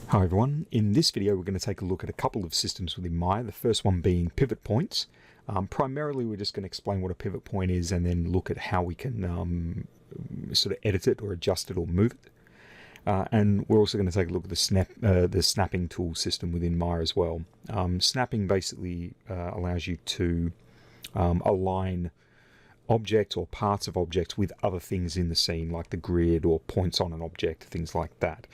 Hi everyone, in this video we're going to take a look at a couple of systems within Maya, the first one being pivot points. Primarily we're just going to explain what a pivot point is and then look at how we can sort of edit it or adjust it or move it. And we're also going to take a look at the snapping tool system within Maya as well. Snapping basically allows you to align objects or parts of objects with other things in the scene, like the grid or points on an object, things like that.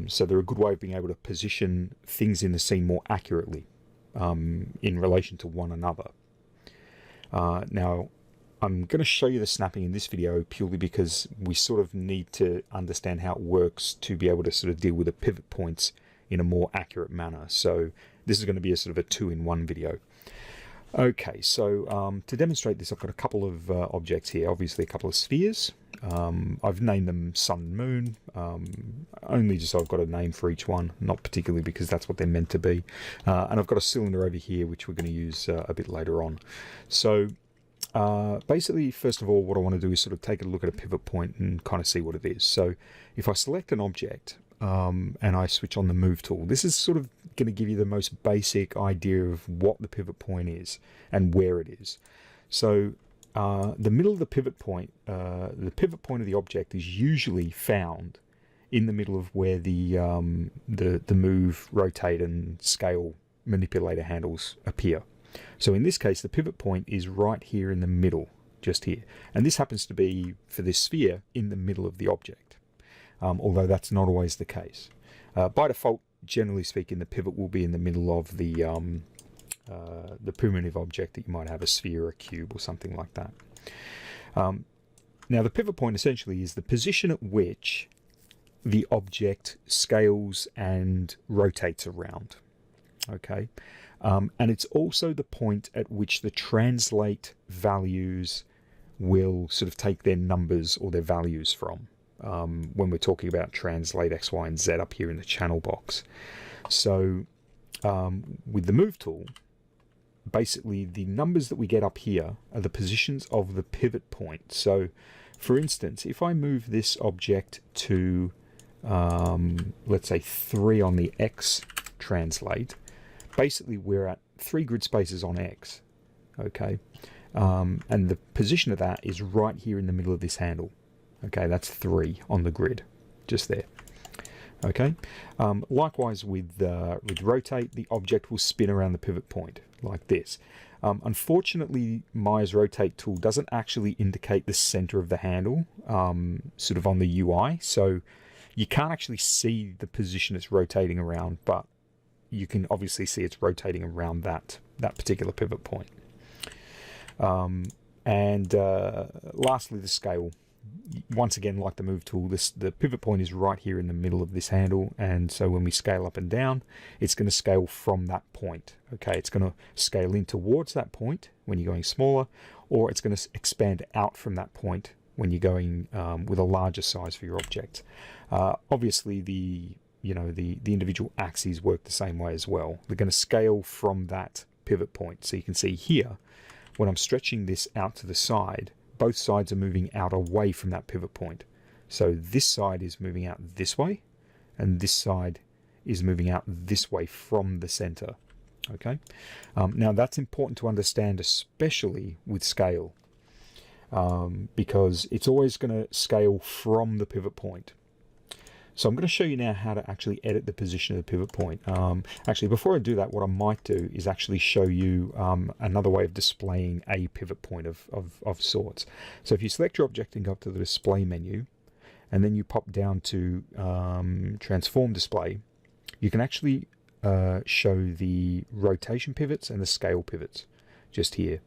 So they're a good way of being able to position things in the scene more accurately in relation to one another. Now, I'm going to show you the snapping in this video purely because we sort of need to understand how it works to be able to sort of deal with the pivot points in a more accurate manner. So this is going to be a sort of a two-in-one video. Okay, so to demonstrate this, I've got a couple of objects here, obviously a couple of spheres. I've named them Sun and Moon, only just so I've got a name for each one, not particularly because that's what they're meant to be. And I've got a cylinder over here, which we're going to use a bit later on. So basically, first of all, what I want to do is sort of take a look at a pivot point and kind of see what it is. So if I select an object, and I switch on the move tool, this is sort of going to give you the most basic idea of what the pivot point is and where it is. So the middle of the pivot point of the object is usually found in the middle of where the move, rotate and scale manipulator handles appear. So in this case, the pivot point is right here in the middle, just here, and this happens to be, for this sphere, in the middle of the object. Although that's not always the case. By default, generally speaking, the pivot will be in the middle of the primitive object that you might have, a sphere or a cube or something like that. Now, the pivot point essentially is the position at which the object scales and rotates around. Okay, and it's also the point at which the translate values will sort of take their numbers or their values from. When we're talking about translate X, Y, and Z up here in the channel box. So with the move tool, basically the numbers that we get up here are the positions of the pivot point. So for instance, if I move this object to, let's say 3 on the X translate, basically we're at 3 grid spaces on X, okay? And the position of that is right here in the middle of this handle. Okay, that's 3 on the grid, just there. Okay, likewise with rotate, the object will spin around the pivot point like this. Unfortunately, Maya's rotate tool doesn't actually indicate the center of the handle, sort of on the UI, so you can't actually see the position it's rotating around, but you can obviously see it's rotating around that particular pivot point. Lastly, the scale. Once again, like the move tool, the pivot point is right here in the middle of this handle, and so when we scale up and down, it's going to scale from that point. Okay, it's going to scale in towards that point when you're going smaller, or it's going to expand out from that point when you're going with a larger size for your object. Obviously, the individual axes work the same way as well. They're going to scale from that pivot point. So you can see here, when I'm stretching this out to the side, both sides are moving out away from that pivot point. So this side is moving out this way, and this side is moving out this way from the center. Okay, now that's important to understand, especially with scale, because it's always going to scale from the pivot point. So I'm going to show you now how to actually edit the position of the pivot point. Actually, before I do that, what I might do is actually show you another way of displaying a pivot point of sorts. So if you select your object and go up to the display menu, and then you pop down to transform display, you can actually show the rotation pivots and the scale pivots just here.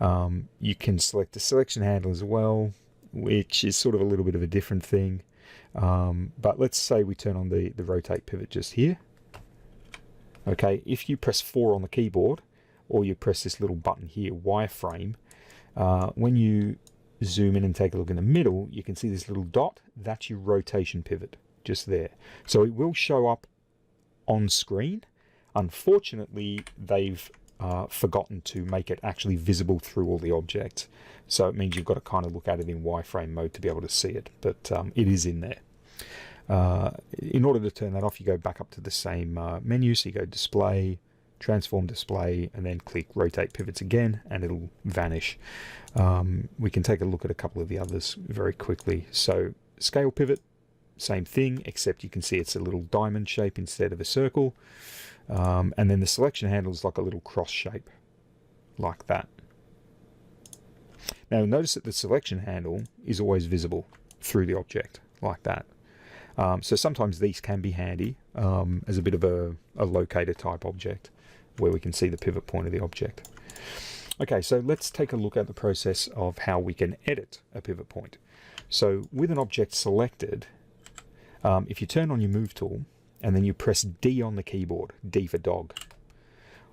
You can select the selection handle as well, which is sort of a little bit of a different thing. But let's say we turn on the rotate pivot just here. Okay, if you press 4 on the keyboard, or you press this little button here, wireframe, when you zoom in and take a look in the middle, you can see this little dot. That's your rotation pivot, just there. So it will show up on screen. Unfortunately, they've forgotten to make it actually visible through all the objects. So it means you've got to kind of look at it in wireframe mode to be able to see it, but it is in there. In order to turn that off, you go back up to the same menu. So you go Display, Transform Display, and then click Rotate Pivots again, and it'll vanish. We can take a look at a couple of the others very quickly. So Scale Pivot, same thing, except you can see it's a little diamond shape instead of a circle. And then the selection handle is like a little cross shape, like that. Now notice that the selection handle is always visible through the object, like that. So sometimes these can be handy as a bit of a locator type object, where we can see the pivot point of the object. Okay, so let's take a look at the process of how we can edit a pivot point. So with an object selected, if you turn on your Move tool and then you press D on the keyboard, D for dog,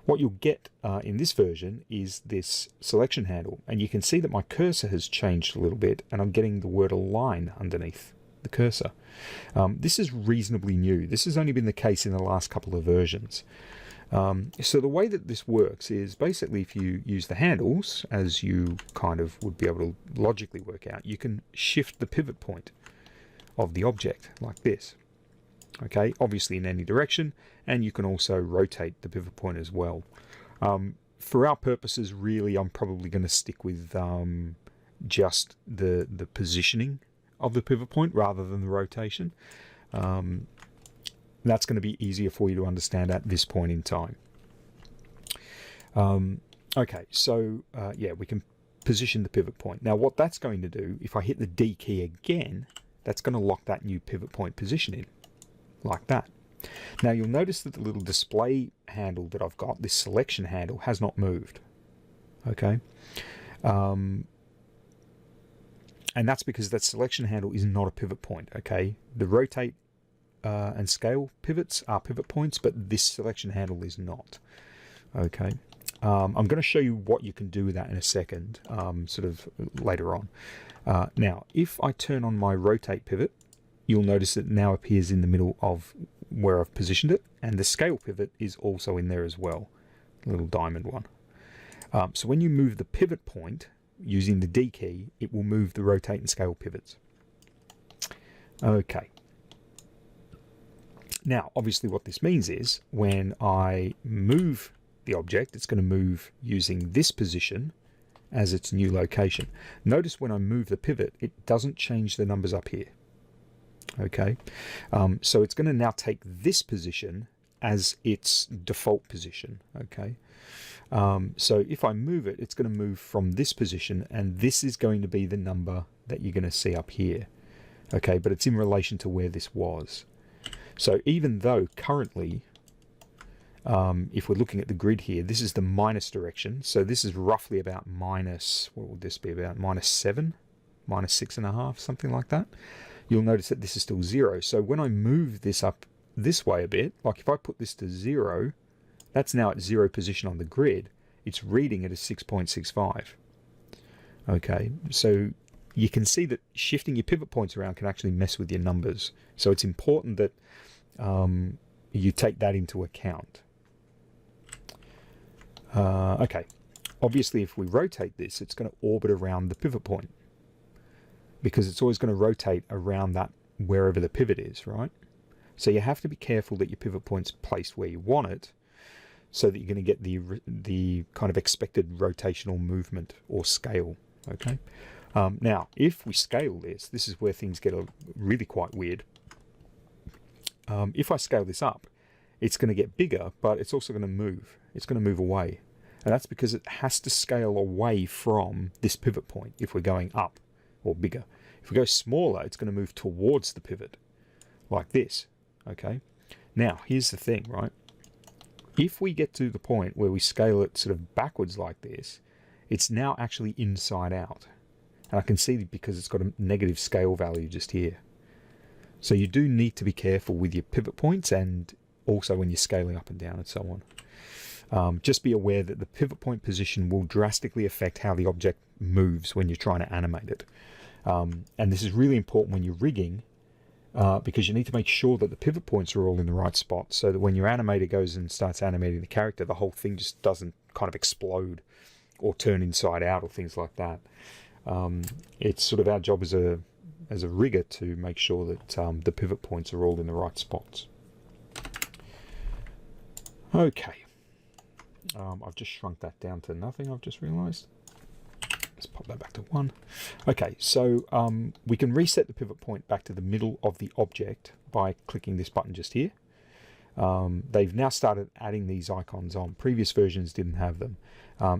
what you'll get in this version is this selection handle, and you can see that my cursor has changed a little bit, and I'm getting the word align underneath the cursor. This is reasonably new. This has only been the case in the last couple of versions. So the way that this works is basically if you use the handles, as you kind of would be able to logically work out, you can shift the pivot point of the object like this. Okay, obviously in any direction, and you can also rotate the pivot point as well. For our purposes, really, I'm probably going to stick with just the positioning of the pivot point rather than the rotation. That's going to be easier for you to understand at this point in time. Okay, so yeah, we can position the pivot point. Now what that's going to do, if I hit the D key again, that's going to lock that new pivot point position in, like that. Now you'll notice that the little display handle that I've got, this selection handle, has not moved. Okay, and that's because that selection handle is not a pivot point. Okay, the rotate and scale pivots are pivot points, but this selection handle is not. Okay, I'm going to show you what you can do with that in a second, sort of later on. Now, if I turn on my rotate pivot, you'll notice it now appears in the middle of where I've positioned it, and the scale pivot is also in there as well, a little diamond one. So when you move the pivot point using the D key, it will move the rotate and scale pivots. Okay. Now, obviously what this means is when I move the object, it's going to move using this position as its new location. Notice when I move the pivot, it doesn't change the numbers up here. Okay, so it's going to now take this position as its default position. Okay, so if I move it, it's going to move from this position, and this is going to be the number that you're going to see up here. Okay, but it's in relation to where this was. So even though currently, if we're looking at the grid here, this is the minus direction. So this is roughly about minus, what would this be, about -7, -6.5, something like that. You'll notice that this is still 0. So when I move this up this way a bit, like if I put this to 0, that's now at 0 position on the grid. It's reading it as 6.65. Okay, so you can see that shifting your pivot points around can actually mess with your numbers. So it's important that you take that into account. Okay, obviously if we rotate this, it's going to orbit around the pivot point, because it's always going to rotate around that wherever the pivot is, right? So you have to be careful that your pivot point's placed where you want it, so that you're going to get the kind of expected rotational movement or scale. Okay. Now, if we scale this, this is where things get really quite weird. If I scale this up, it's going to get bigger, but it's also going to move. It's going to move away. And that's because it has to scale away from this pivot point if we're going up or bigger. If we go smaller, it's going to move towards the pivot, like this. Okay. Now, here's the thing, right? If we get to the point where we scale it sort of backwards like this, it's now actually inside out. And I can see because it's got a negative scale value just here. So you do need to be careful with your pivot points, and also when you're scaling up and down and so on. Just be aware that the pivot point position will drastically affect how the object moves when you're trying to animate it. And this is really important when you're rigging, because you need to make sure that the pivot points are all in the right spot, so that when your animator goes and starts animating the character, the whole thing just doesn't kind of explode or turn inside out or things like that. It's sort of our job as as a rigger to make sure that the pivot points are all in the right spots. Okay, I've just shrunk that down to nothing, I've just realized. Let's pop that back to 1. Okay, so we can reset the pivot point back to the middle of the object by clicking this button just here. They've now started adding these icons on. Previous versions didn't have them.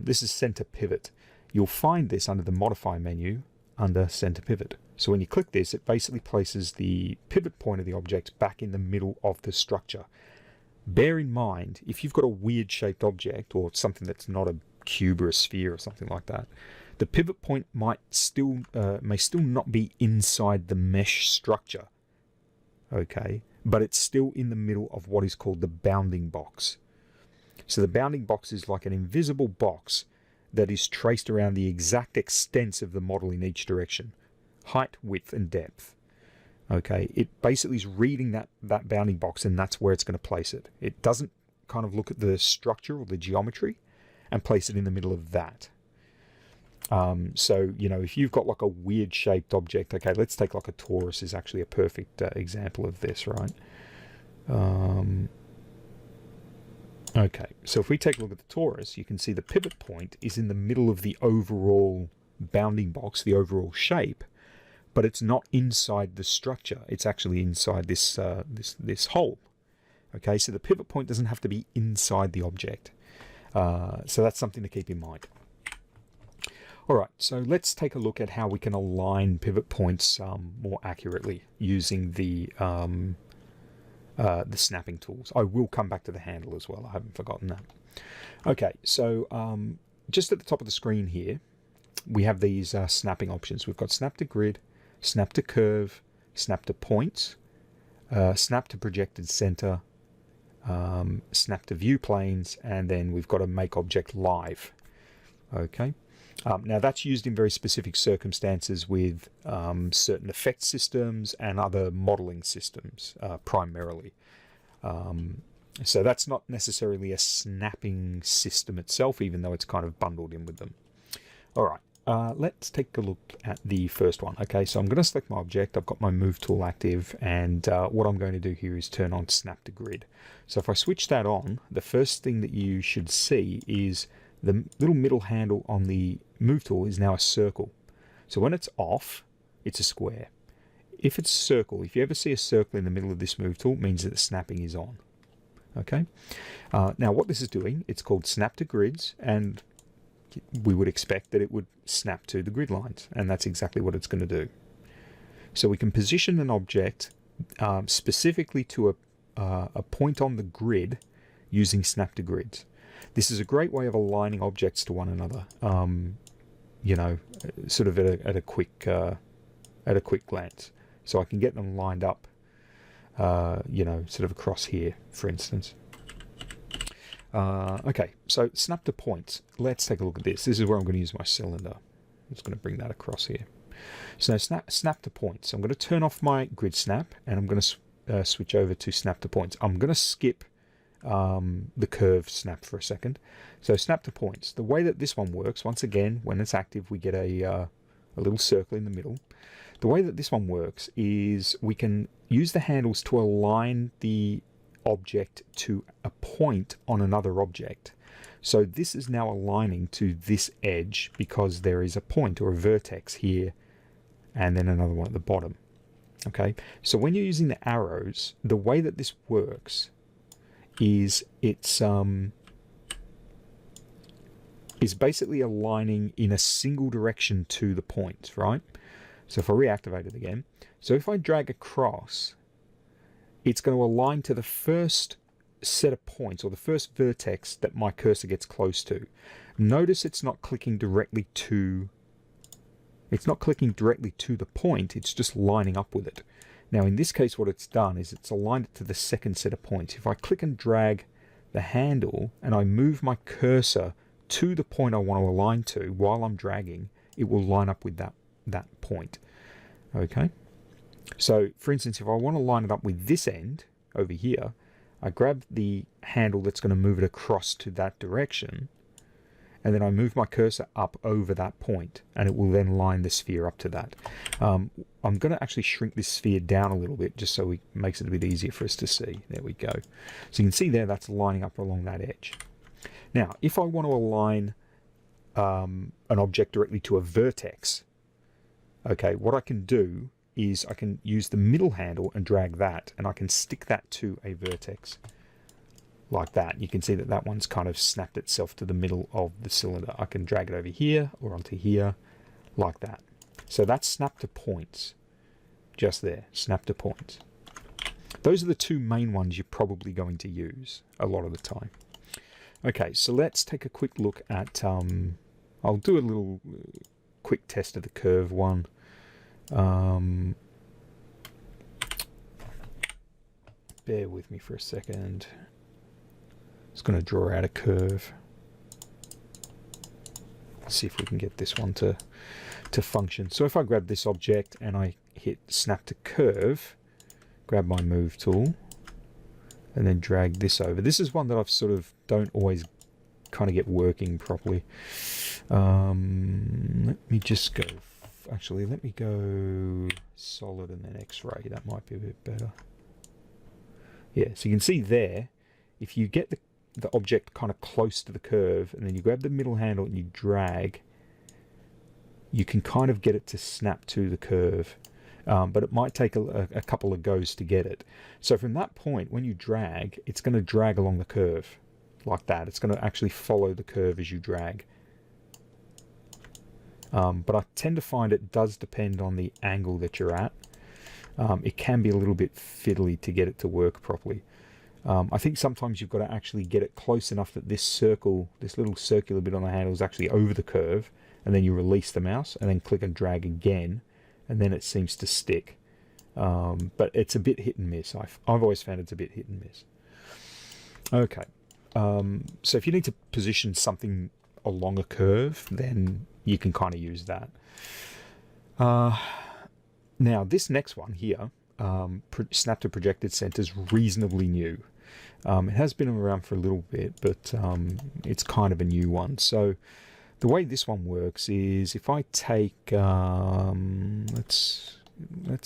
This is center pivot. You'll find this under the modify menu under center pivot. So when you click this, it basically places the pivot point of the object back in the middle of the structure. Bear in mind, if you've got a weird shaped object or something that's not a cube or a sphere or something like that, the pivot point may still not be inside the mesh structure, okay, but it's still in the middle of what is called the bounding box. So the bounding box is like an invisible box that is traced around the exact extents of the model in each direction, height, width, and depth. Okay, it basically is reading that bounding box, and that's where it's going to place it. It doesn't kind of look at the structure or the geometry and place it in the middle of that. So, you know, if you've got like a weird shaped object, okay, let's take like a torus is actually a perfect example of this, right? Okay, so if we take a look at the torus, you can see the pivot point is in the middle of the overall bounding box, the overall shape, but it's not inside the structure. It's actually inside this this hole. Okay, so the pivot point doesn't have to be inside the object. So that's something to keep in mind. All right, so let's take a look at how we can align pivot points more accurately using the snapping tools. I will come back to the handle as well. I haven't forgotten that. Okay, so just at the top of the screen here, we have these snapping options. We've got snap to grid, snap to curve, snap to points, snap to projected center, snap to view planes, and then we've got a make object live. Okay. Now that's used in very specific circumstances with certain effect systems and other modeling systems primarily. So that's not necessarily a snapping system itself, even though it's kind of bundled in with them. All right, let's take a look at the first one. Okay, so I'm going to select my object. I've got my move tool active, and what I'm going to do here is turn on snap to grid. So if I switch that on, the first thing that you should see is the little middle handle on the move tool is now a circle. So when it's off, it's a square. If it's a circle, if you ever see a circle in the middle of this move tool, it means that the snapping is on. Okay. Now what this is doing, it's called snap to grids, and we would expect that it would snap to the grid lines, and that's exactly what it's going to do. So we can position an object specifically to a point on the grid using snap to grids. This is a great way of aligning objects to one another, you know, sort of at a quick glance. So I can get them lined up, you know, sort of across here, for instance. Okay, so snap to points. Let's take a look at this. This is where I'm going to use my cylinder. I'm just going to bring that across here. So snap to points. I'm going to turn off my grid snap, and I'm going to switch over to snap to points. I'm going to skip the curve snap for a second. So snap to points. The way that this one works, once again, when it's active, we get a little circle in the middle. The way that this one works is we can use the handles to align the object to a point on another object. So this is now aligning to this edge because there is a point or a vertex here and then another one at the bottom. Okay, so when you're using the arrows, the way that this works is it's basically aligning in a single direction to the point, right? So if I reactivate it again, so if I drag across, it's going to align to the first set of points or the first vertex that my cursor gets close to. Notice it's not clicking directly to the point, it's just lining up with it. Now in this case what it's done is it's aligned it to the second set of points. If I click and drag the handle and I move my cursor to the point I want to align to while I'm dragging, it will line up with that point. Okay, so for instance, if I want to line it up with this end over here, I grab the handle that's going to move it across to that direction, and then I move my cursor up over that point, and it will then line the sphere up to that. I'm going to actually shrink this sphere down a little bit just so it makes it a bit easier for us to see. There we go. So you can see there that's lining up along that edge. Now, if I want to align an object directly to a vertex, okay, what I can do is I can use the middle handle and drag that, and I can stick that to a vertex like that. You can see that that one's kind of snapped itself to the middle of the cylinder. I can drag it over here or onto here like that. So that's snap to points. Just there, snap to points. Those are the two main ones you're probably going to use a lot of the time. Okay, so let's take a quick look at, I'll do a little quick test of the curve one. Bear with me for a second. Just going to draw out a curve. See if we can get this one to function. So if I grab this object and I hit snap to curve, grab my move tool, and then drag this over. This is one that I've sort of don't always kind of get working properly. Let me just go, actually let me go solid and then X-ray. That might be a bit better. Yeah, so you can see there, if you get the object kind of close to the curve and then you grab the middle handle and you drag, you can kind of get it to snap to the curve. But it might take a couple of goes to get it. So from that point, when you drag, it's going to drag along the curve like that. It's going to actually follow the curve as you drag. But I tend to find it does depend on the angle that you're at. It can be a little bit fiddly to get it to work properly. I think sometimes you've got to actually get it close enough that this circle, this little circular bit on the handle is actually over the curve, and then you release the mouse and then click and drag again, and then it seems to stick. But it's a bit hit and miss. I've always found it's a bit hit and miss. Okay, so if you need to position something along a curve, then you can kind of use that. Now this next one here, snap to projected center, is reasonably new. It has been around for a little bit, but it's kind of a new one. So the way this one works is if I take, let's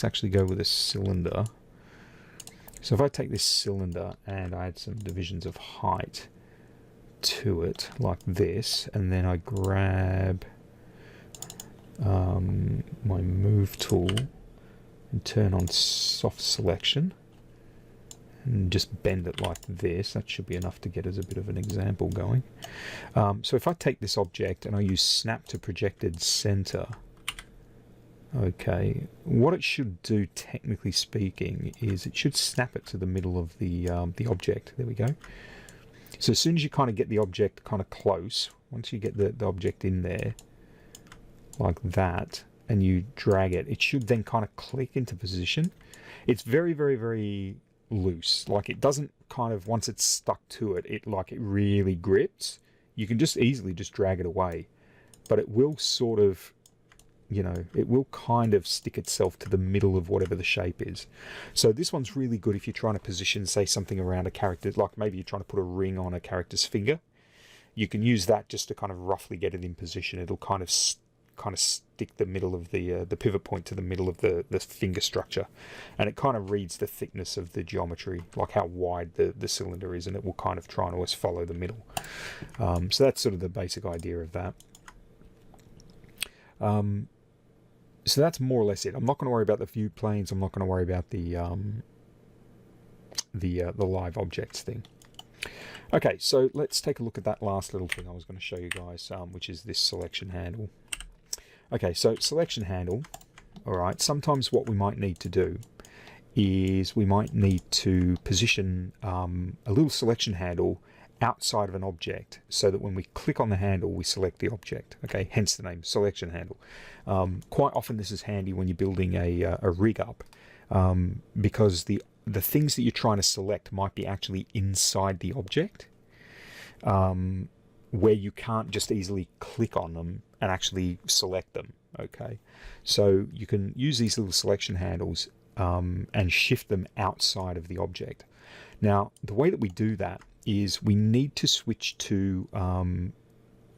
actually go with a cylinder. So if I take this cylinder and I add some divisions of height to it like this, and then I grab my move tool and turn on soft selection and just bend it like this, that should be enough to get us a bit of an example going. So if I take this object and I use snap to projected center, okay, what it should do, technically speaking, is it should snap it to the middle of the object. There we go. So as soon as you kind of get the object kind of close, once you get the object in there like that and you drag it, it should then kind of click into position. It's very, very, very loose. Like, it doesn't kind of, once it's stuck to it, it really grips. You can just easily just drag it away, but it will sort of, you know, it will kind of stick itself to the middle of whatever the shape is. So this one's really good if you're trying to position, say, something around a character, like maybe you're trying to put a ring on a character's finger. You can use that just to kind of roughly get it in position. It'll kind of stick the middle of the pivot point to the middle of the finger structure, and it kind of reads the thickness of the geometry, like how wide the cylinder is, and it will kind of try and always follow the middle. So that's sort of the basic idea of that. So that's more or less it. I'm not going to worry about the view planes. I'm not going to worry about the live objects thing. Okay, so let's take a look at that last little thing I was going to show you guys, which is this selection handle. Okay, so selection handle, all right, sometimes what we might need to do is we might need to position a little selection handle outside of an object so that when we click on the handle, we select the object. Okay, hence the name selection handle. Quite often this is handy when you're building a rig up, because the things that you're trying to select might be actually inside the object, where you can't just easily click on them and actually select them. Okay, so you can use these little selection handles and shift them outside of the object. Now, the way that we do that is we need to switch to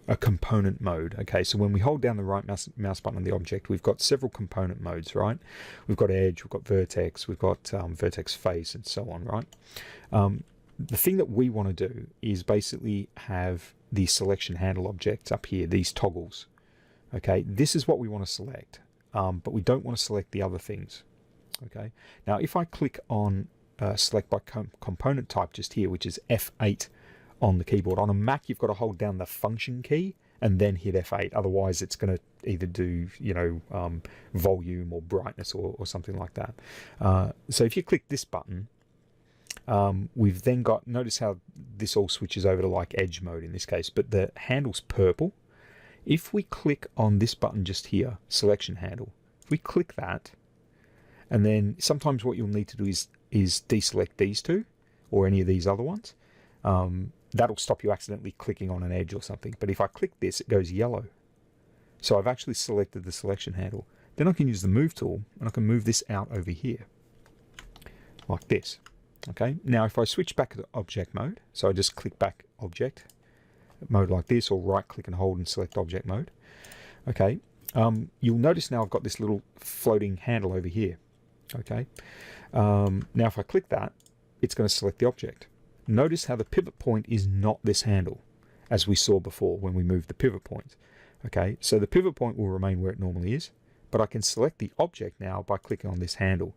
a component mode. Okay, so when we hold down the right mouse button on the object, we've got several component modes, right? We've got edge, we've got vertex, we've got vertex face, and so on, right? The thing that we want to do is basically have the selection handle objects up here, these toggles. Okay, this is what we want to select, but we don't want to select the other things. Okay, now if I click on select by component type just here, which is F8 on the keyboard. On a Mac, you've got to hold down the function key and then hit F8. Otherwise, it's going to either do, volume or brightness or something like that. So if you click this button, we've then got, notice how this all switches over to like edge mode in this case, but the handle's purple. If we click on this button just here, selection handle, if we click that, and then sometimes what you'll need to do is deselect these two or any of these other ones. That'll stop you accidentally clicking on an edge or something. But if I click this, it goes yellow. So I've actually selected the selection handle. Then I can use the move tool and I can move this out over here like this. Okay. Now if I switch back to object mode, so I just click back object mode like this, or right click and hold and select object mode. Okay. You'll notice now I've got this little floating handle over here. Okay. Now if I click that, it's going to select the object. Notice how the pivot point is not this handle, as we saw before when we moved the pivot point. Okay, so the pivot point will remain where it normally is, but I can select the object now by clicking on this handle.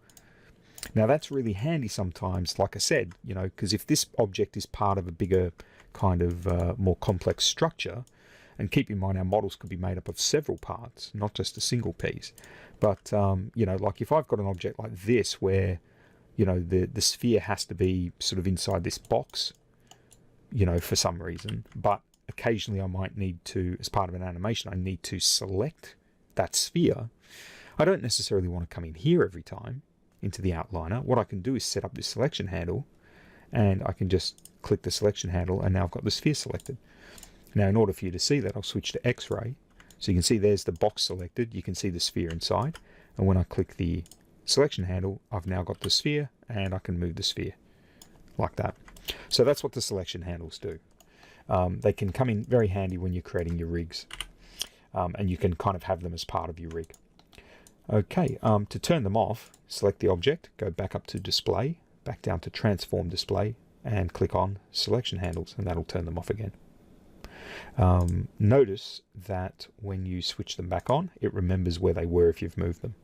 Now that's really handy sometimes, like I said, because if this object is part of a bigger kind of more complex structure, and keep in mind our models could be made up of several parts, not just a single piece. But, like if I've got an object like this where the sphere has to be sort of inside this box, for some reason, but occasionally I might need to, as part of an animation, I need to select that sphere. I don't necessarily want to come in here every time into the outliner. What I can do is set up this selection handle, and I can just click the selection handle, and now I've got the sphere selected. Now, in order for you to see that, I'll switch to X-ray. So you can see there's the box selected. You can see the sphere inside. And when I click the selection handle, I've now got the sphere, and I can move the sphere like that. So that's what the selection handles do. They can come in very handy when you're creating your rigs, and you can kind of have them as part of your rig. Okay, to turn them off, select the object, go back up to display, back down to transform display, and click on selection handles, and that'll turn them off again. Notice that when you switch them back on, it remembers where they were if you've moved them.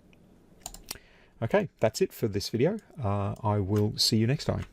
Okay, that's it for this video. I will see you next time.